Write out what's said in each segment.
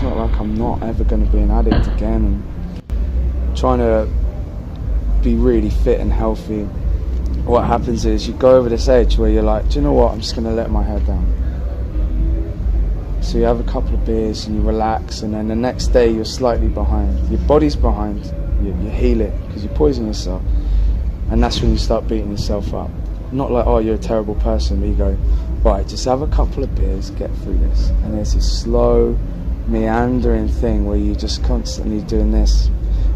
not like I'm not ever going to be an addict again, and trying to be really fit and healthy. What happens is you go over this edge where you're like, do you know what, I'm just going to let my head down. So you have a couple of beers and you relax, and then the next day you're slightly behind. Your body's behind, you heal it because you poison yourself, and that's when you start beating yourself up. Not like, oh, you're a terrible person, but you go, right, just have a couple of beers, get through this. And there's this slow, meandering thing where you're just constantly doing this,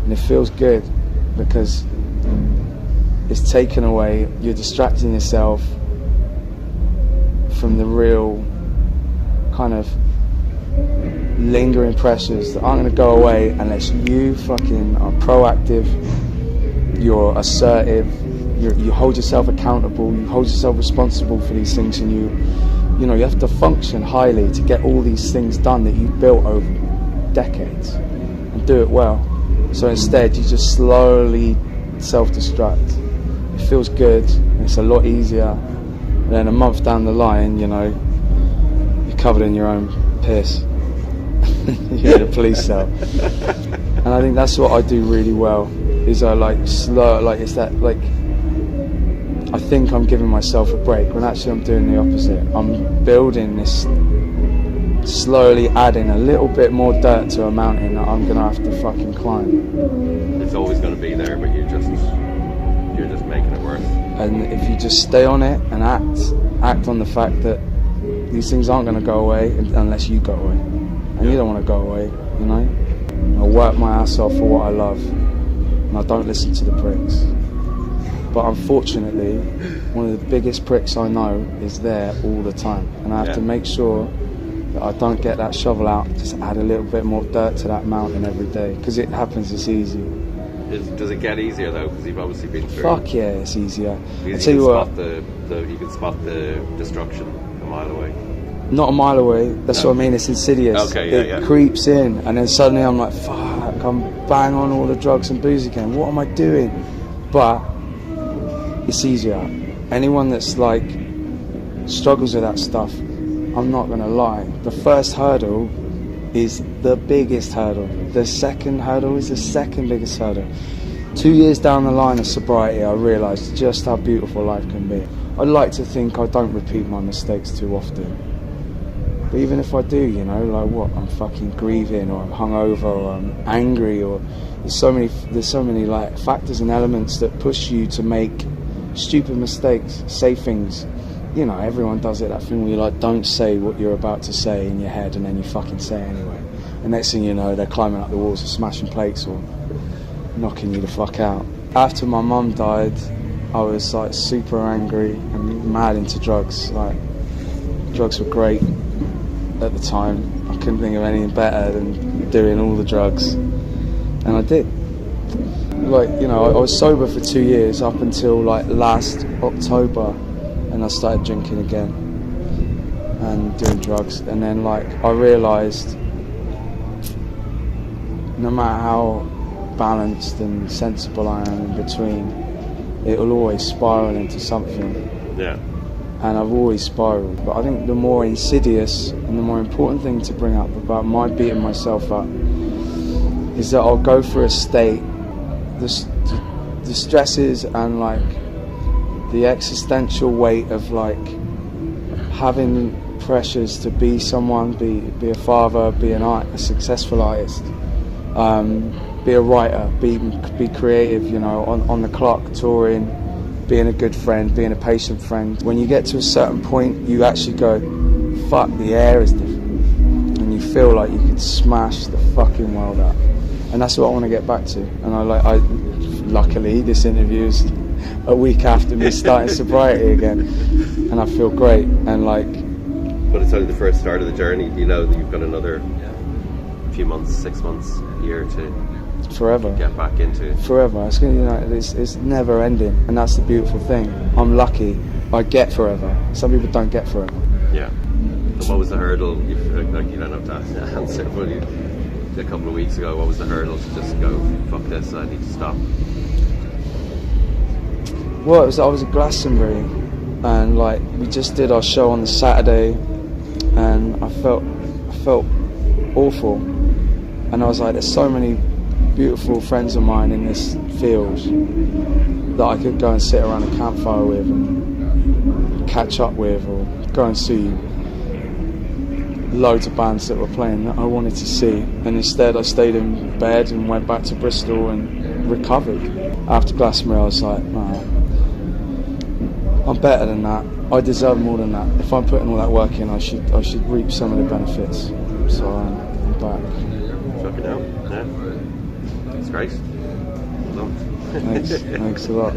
and it feels good because it's taken away, you're distracting yourself from the real kind of lingering pressures that aren't going to go away unless you fucking are proactive, you're assertive, you hold yourself accountable, you hold yourself responsible for these things, and you know, you have to function highly to get all these things done that you've built over decades and do it well. So instead you just slowly self-destruct. It feels good, it's a lot easier, and then a month down the line, you know, you're covered in your own piss. You're in a police cell. And I think that's what I do really well, is I like slow, like it's that, like, I think I'm giving myself a break when actually I'm doing the opposite. I'm building this, slowly adding a little bit more dirt to a mountain that I'm gonna have to fucking climb. It's always gonna be there, but you're just making it worse. And if you just stay on it and act on the fact that these things aren't gonna go away unless you go away. And you don't want to go away, you know? I work my ass off for what I love, and I don't listen to the pricks. But unfortunately, one of the biggest pricks I know is there all the time, and I have to make sure that I don't get that shovel out, just add a little bit more dirt to that mountain every day, because it happens, it's easy. Does it get easier though? Because you've obviously been through. Fuck yeah, it's easier. Because I tell you what, you can spot the destruction a mile away. Not a mile away, that's what I mean, it's insidious. Okay, it creeps in, and then suddenly I'm like, fuck, I'm bang on all the drugs and booze again, what am I doing? But it's easier. Anyone that's like struggles with that stuff, I'm not gonna lie, the first hurdle is the biggest hurdle. The second hurdle is the second biggest hurdle. 2 years down the line of sobriety, I realised just how beautiful life can be. I'd like to think I don't repeat my mistakes too often. But even if I do, you know, like what, I'm fucking grieving, or I'm hungover, or I'm angry, or there's so many like factors and elements that push you to make stupid mistakes, say things. You know, everyone does it, that thing where you like don't say what you're about to say in your head, and then you fucking say it anyway. And next thing you know, they're climbing up the walls or smashing plates or knocking you the fuck out. After my mum died, I was like super angry and mad into drugs. Like, drugs were great at the time. I couldn't think of anything better than doing all the drugs, and I did. Like, you know, I was sober for 2 years up until like last October, and I started drinking again and doing drugs, and then like I realised no matter how balanced and sensible I am in between, it will always spiral into something. Yeah. And I've always spiraled. But I think the more insidious and the more important thing to bring up about my beating myself up is that I'll go through a state, the stresses and like the existential weight of like having pressures to be someone, be a father, be a successful artist, be a writer, be creative, you know, on the clock, touring, being a good friend, being a patient friend. When you get to a certain point, you actually go, fuck, the air is different, and you feel like you could smash the fucking world up. And that's what I want to get back to. And luckily this interview is a week after me starting sobriety again, and I feel great. And like, but it's only the first start of the journey. You know that you've got another few months, 6 months, year to forever get back into it. Forever. It's gonna, you know, it's never ending, and that's the beautiful thing. I'm lucky. I get forever. Some people don't get forever. Yeah. So what was the hurdle? You don't have to answer, but a couple of weeks ago, what was the hurdle to just go, fuck this, I need to stop? Well, I was at Glastonbury, and like we just did our show on the Saturday, and I felt awful. And I was like, there's so many beautiful friends of mine in this field that I could go and sit around a campfire with and catch up with, or go and see loads of bands that were playing that I wanted to see. And instead I stayed in bed and went back to Bristol and recovered. After Glastonbury I was like, man, I'm better than that. I deserve more than that. If I'm putting all that work in, I should reap some of the benefits. So I'm back. Fucking hell. Yeah. It's great. Well done. Thanks a lot.